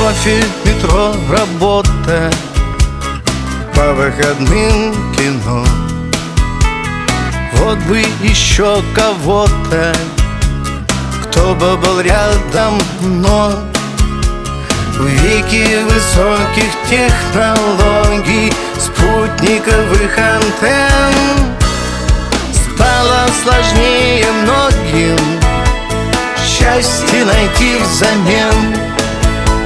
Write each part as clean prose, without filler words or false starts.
кофе, метро, работа, по выходным кино. Вот бы еще кого-то, кто бы был рядом, но в веке высоких технологий, спутниковых антенн, стало сложнее многим счастье найти взамен.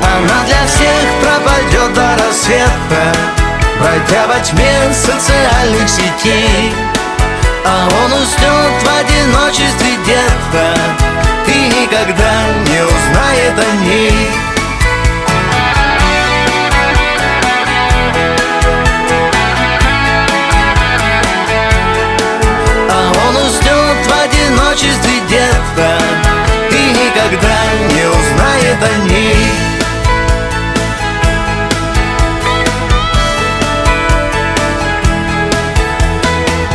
Она для всех пропадет до рассвета, бродя во тьме социальных сетей. А он уснет в одиночестве где-то и никогда не узнает о ней. А он уснет в одиночестве где-то и никогда не узнает о ней.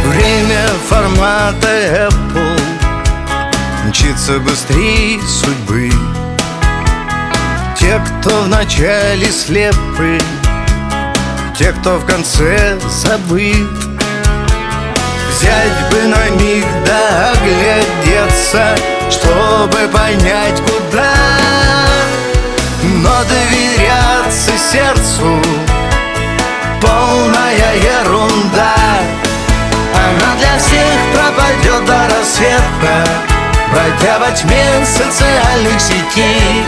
Время формата Apple мчится быстрее судьбы. Те, кто в начале слепы, те, кто в конце забыт. Взять бы на миг да оглядеться, чтобы понять, куда. Но доверяться сердцу — полная ерунда. Она для всех пропадет до рассвета, бродя во тьме социальных сетей.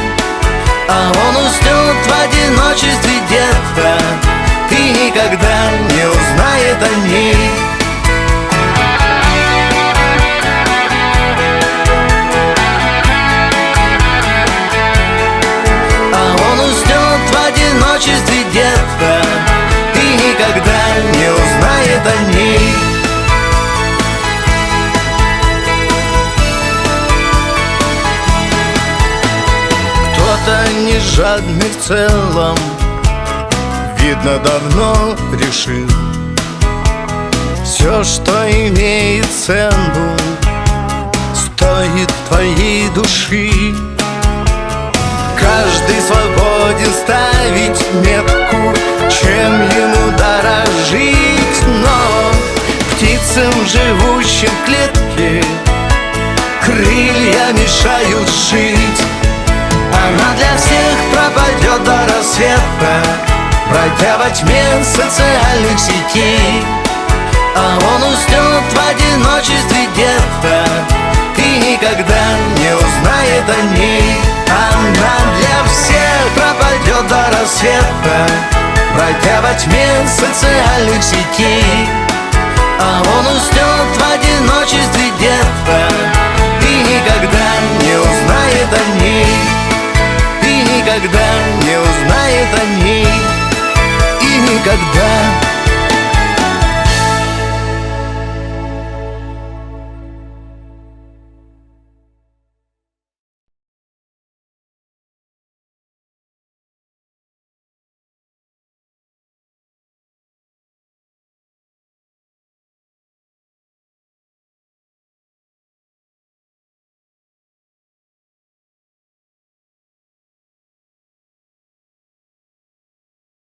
А он уснет в одиночестве где-то и никогда не узнает о ней. А он уснет в одиночестве где-то и никогда не узнает о ней. Кто-то не жадный в целом, видно, давно решил: все, что имеет цену, стоит твоей души. Каждый свободен ставить метку, чем ему дорожить. Но птицам, живущим в клетке, крылья мешают жить. Она для всех пропадет до рассвета, бродя во тьме социальных сетей. А он уснет в одиночестве где-то и никогда не узнает о ней. Она для всех пропадет до рассвета, бродя во тьме социальных сетей. А он уснет в одиночестве где-то и никогда не узнает о ней. И никогда не узнает о ней. И никогда